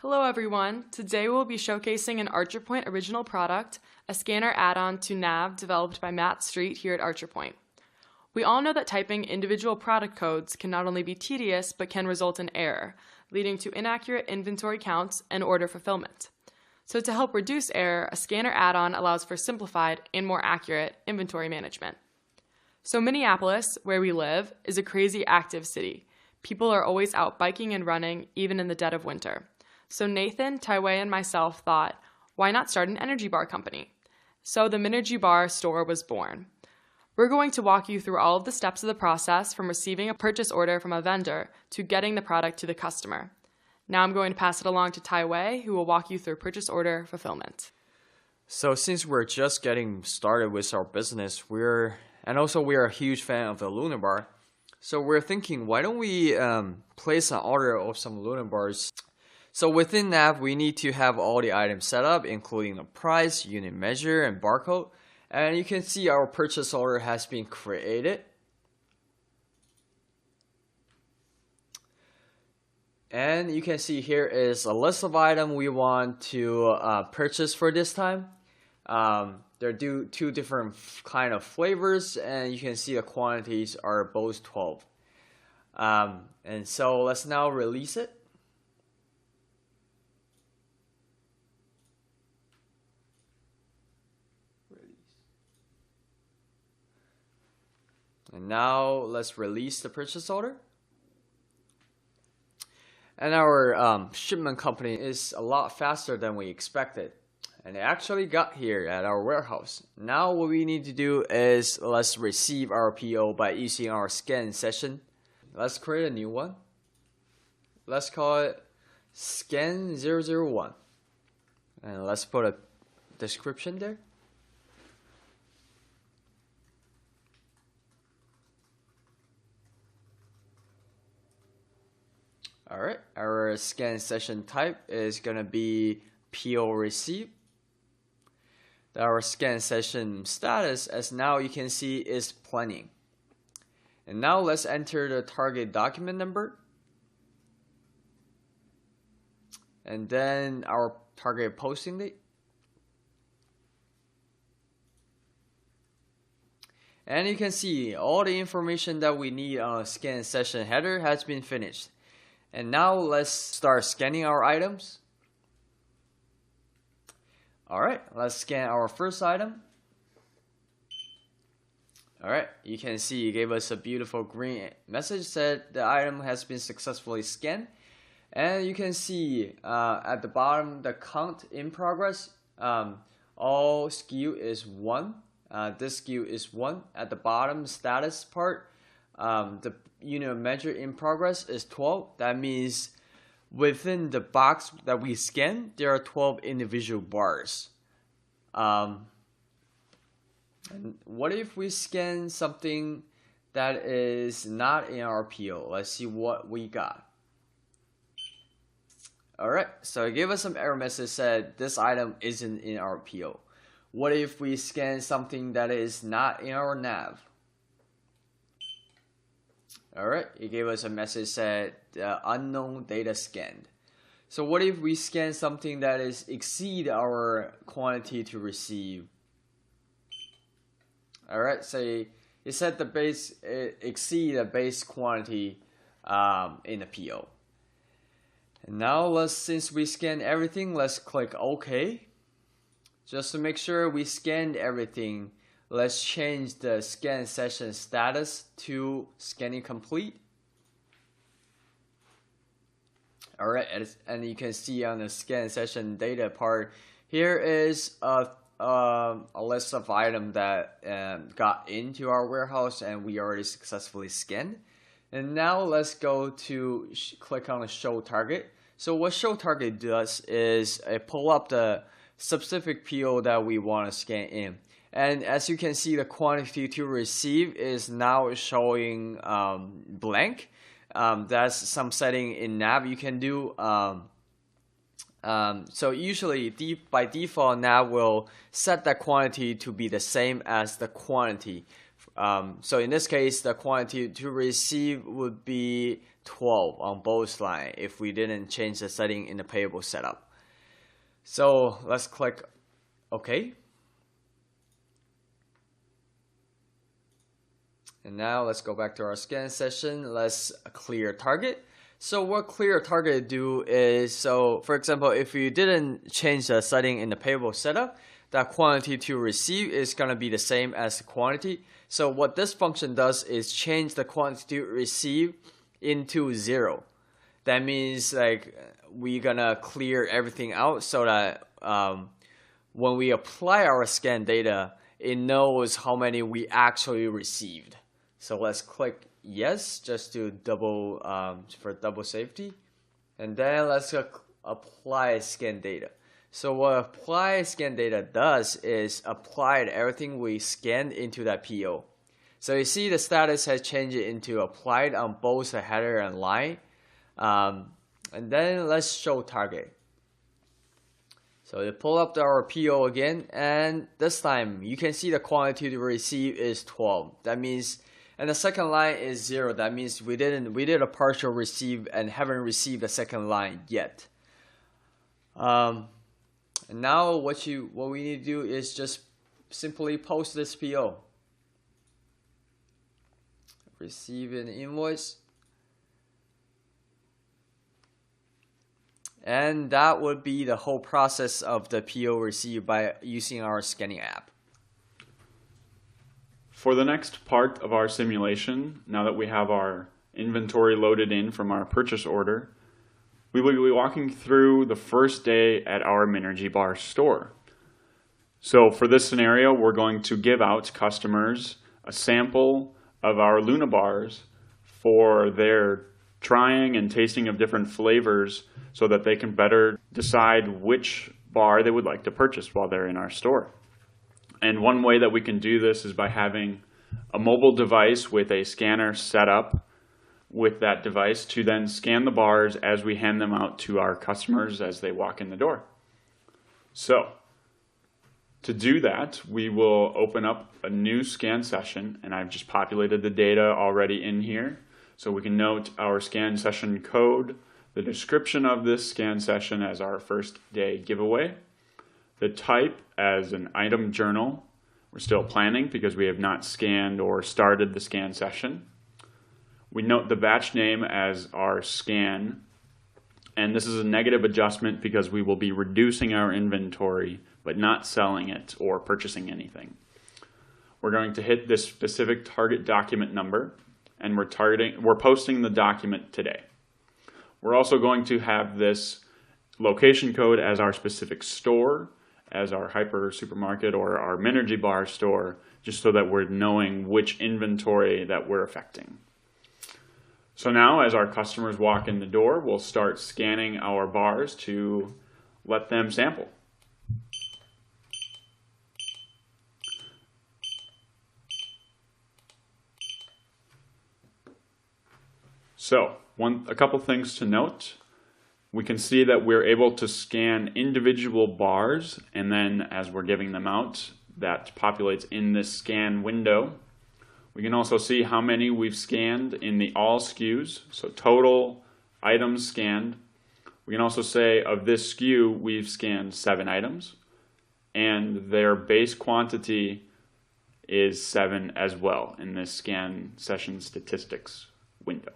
Hello everyone. Today we'll be showcasing an ArcherPoint original product, a scanner add-on to NAV developed by Matt Street here at ArcherPoint. We all know that typing individual product codes can not only be tedious but can result in error, leading to inaccurate inventory counts and order fulfillment. So to help reduce error, a scanner add-on allows for simplified and more accurate inventory management. So Minneapolis, where we live, is a crazy active city. People are always out biking and running, even in the dead of winter. So Nathan, Taiwei, and myself thought, why not start an energy bar company? So the Minergy Bar store was born. We're going to walk you through all of the steps of the process from receiving a purchase order from a vendor to getting the product to the customer. Now I'm going to pass it along to Taiwei, who will walk you through purchase order fulfillment. So since we're just getting started with our business, we're a huge fan of the Lunar Bar. So we're thinking, why don't we place an order of some Lunar Bars? So within NAV, we need to have all the items set up, including the price, unit measure, and barcode. And you can see our purchase order has been created. And you can see here is a list of items we want to purchase for this time. There are two different kind of flavors, and you can see the quantities are both 12. And so let's now release it. And now let's release the purchase order. And our shipment company is a lot faster than we expected. And it actually got here at our warehouse. Now what we need to do is let's receive our PO by using our scan session. Let's create a new one. Let's call it scan 001. And let's put a description there. Alright, our scan session type is going to be PO received. Our scan session status, as now you can see, is planning. And now let's enter the target document number. And then our target posting date. And you can see all the information that we need on a scan session header has been finished. And now let's start scanning our items. Alright, let's scan our first item. Alright, you can see it gave us a beautiful green message that the item has been successfully scanned. And you can see at the bottom the count in progress. All SKU is 1. This SKU is 1. At the bottom status part, the unit measure in progress is 12. That means within the box that we scan, there are 12 individual bars. And what if we scan something that is not in our PO? Let's see what we got. Alright, so it gave us some error message said this item isn't in our PO. What if we scan something that is not in our NAV? Alright, it gave us a message said unknown data scanned. So what if we scan something that is exceed our quantity to receive? Alright, so it said the base exceed the base quantity in the PO. And now since we scanned everything, let's click OK. Just to make sure we scanned everything, let's change the scan session status to scanning complete. Alright, and you can see on the scan session data part, here is a list of items that got into our warehouse and we already successfully scanned. And now let's go to click on the show target. So what show target does is pull up the specific PO that we want to scan in. And as you can see, the quantity to receive is now showing blank. That's some setting in NAV you can do. So usually by default, NAV will set that quantity to be the same as the quantity. So in this case, the quantity to receive would be 12 on both lines if we didn't change the setting in the payable setup. So let's click OK. And now let's go back to our scan session. Let's clear target. So what clear target do is, so for example, if you didn't change the setting in the payable setup, that quantity to receive is going to be the same as the quantity. So what this function does is change the quantity to receive into 0. That means like we're going to clear everything out so that when we apply our scan data, it knows how many we actually received. So let's click yes, just to for double safety. And then let's apply scan data. So what apply scan data does is apply everything we scanned into that PO. So you see the status has changed into applied on both the header and line. And then let's show target. So you pull up our PO again, and this time you can see the quantity to receive is 12. That means, and the second line is 0. That means we did a partial receive and haven't received the second line yet. And now what we need to do is just simply post this PO. Receive an invoice. And that would be the whole process of the PO received by using our scanning app. For the next part of our simulation, now that we have our inventory loaded in from our purchase order, we will be walking through the first day at our Minergy Bar store. So for this scenario, we're going to give out customers a sample of our Luna bars for their trying and tasting of different flavors so that they can better decide which bar they would like to purchase while they're in our store. And one way that we can do this is by having a mobile device with a scanner set up with that device to then scan the bars as we hand them out to our customers as they walk in the door. So to do that, we will open up a new scan session, and I've just populated the data already in here. So we can note our scan session code, the description of this scan session as our first day giveaway, the type as an item journal. We're still planning because we have not scanned or started the scan session. We note the batch name as our scan, and this is a negative adjustment because we will be reducing our inventory but not selling it or purchasing anything. We're going to hit this specific target document number, and we're posting the document today. We're also going to have this location code as our specific store, as our hyper supermarket or our Minergy Bar store, just so that we're knowing which inventory that we're affecting. So now as our customers walk in the door, we'll start scanning our bars to let them sample. So a couple things to note. We can see that we're able to scan individual bars, and then as we're giving them out, that populates in this scan window. We can also see how many we've scanned in the all SKUs, so total items scanned. We can also say of this SKU, we've scanned 7 items, and their base quantity is 7 as well in this scan session statistics window.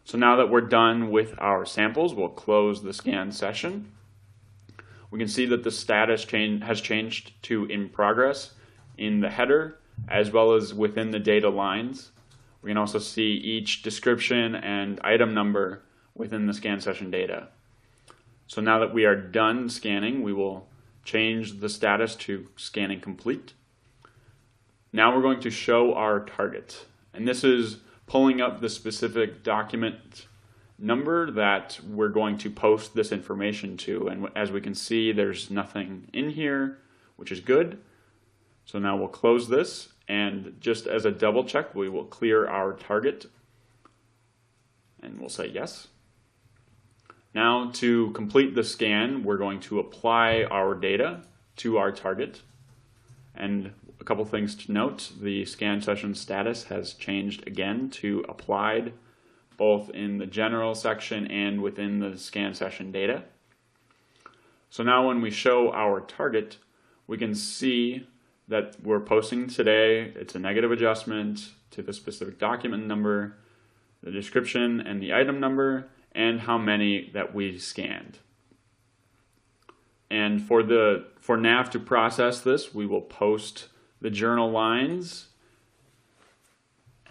So now that we're done with our samples, we'll close the scan session. We can see that the status has changed to in progress in the header as well as within the data lines. We can also see each description and item number within the scan session data. So now that we are done scanning, we will change the status to scanning complete. Now we're going to show our target. And this is pulling up the specific document number that we're going to post this information to. And as we can see, there's nothing in here, which is good. So now we'll close this, and just as a double check, we will clear our target, and we'll say yes. Now to complete the scan, we're going to apply our data to our target. And a couple things to note, the scan session status has changed again to applied both in the general section and within the scan session data. So now when we show our target, we can see that we're posting today. It's a negative adjustment to the specific document number, the description and the item number, and how many that we scanned. And for NAV to process this, we will post the journal lines.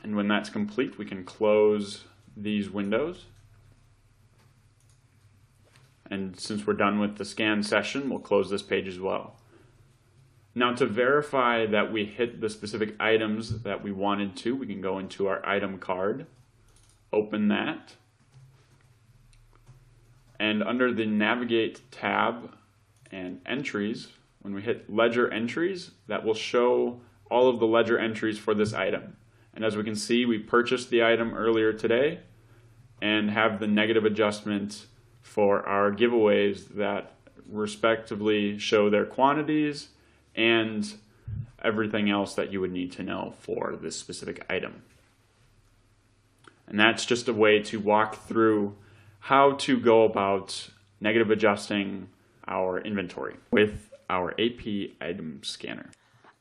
And when that's complete, we can close these windows. And since we're done with the scan session, we'll close this page as well. Now, to verify that we hit the specific items that we wanted to, we can go into our item card, open that, and under the Navigate tab and Entries, when we hit Ledger Entries, that will show all of the ledger entries for this item. And as we can see, we purchased the item earlier today and have the negative adjustment for our giveaways that respectively show their quantities and everything else that you would need to know for this specific item. And that's just a way to walk through how to go about negative adjusting our inventory with our AP item scanner.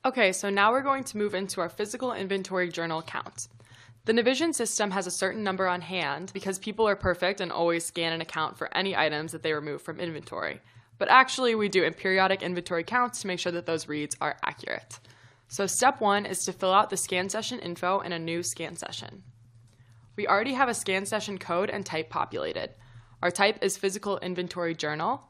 Okay, so now we're going to move into our physical inventory journal count. The Navision system has a certain number on hand because people are perfect and always scan and account for any items that they remove from inventory. But actually, we do periodic inventory counts to make sure that those reads are accurate. So step 1 is to fill out the scan session info in a new scan session. We already have a scan session code and type populated. Our type is physical inventory journal.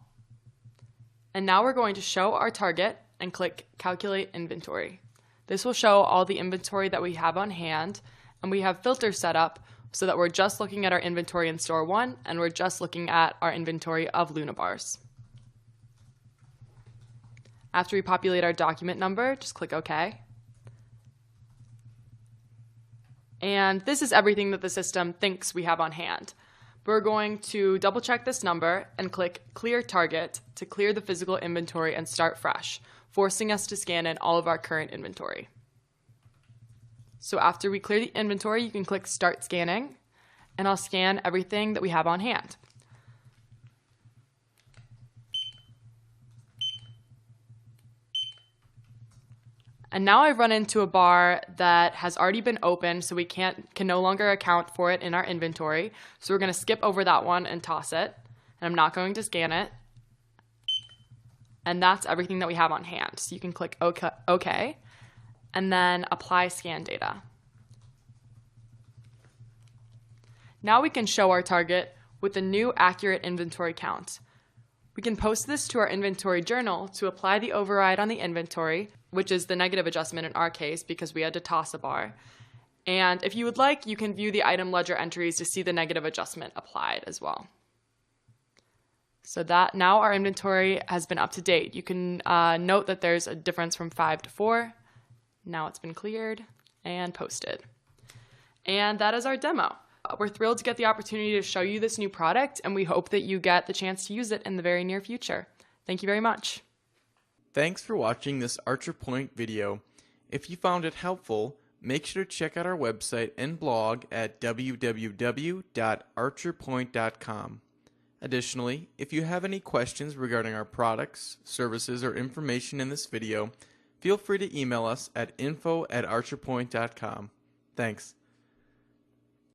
And now we're going to show our target and click Calculate Inventory. This will show all the inventory that we have on hand, and we have filters set up so that we're just looking at our inventory in Store 1 and we're just looking at our inventory of Luna bars. After we populate our document number, just click OK. And this is everything that the system thinks we have on hand. We're going to double check this number and click Clear Target to clear the physical inventory and start fresh, forcing us to scan in all of our current inventory. So after we clear the inventory, you can click Start Scanning, and I'll scan everything that we have on hand. And now I've run into a bar that has already been opened, so we can no longer account for it in our inventory. So we're going to skip over that one and toss it. And I'm not going to scan it. And that's everything that we have on hand. So you can click OK, and then Apply Scan Data. Now we can show our target with a new accurate inventory count. We can post this to our inventory journal to apply the override on the inventory, which is the negative adjustment in our case because we had to toss a bar. And if you would like, you can view the item ledger entries to see the negative adjustment applied as well. So that now our inventory has been up to date. You can note that there's a difference from 5 to 4. Now it's been cleared and posted. And that is our demo. We're thrilled to get the opportunity to show you this new product, and we hope that you get the chance to use it in the very near future. Thank you very much. Thanks for watching this ArcherPoint video. If you found it helpful, make sure to check out our website and blog at www.archerpoint.com. Additionally, if you have any questions regarding our products, services, or information in this video, feel free to email us at info@archerpoint.com. Thanks.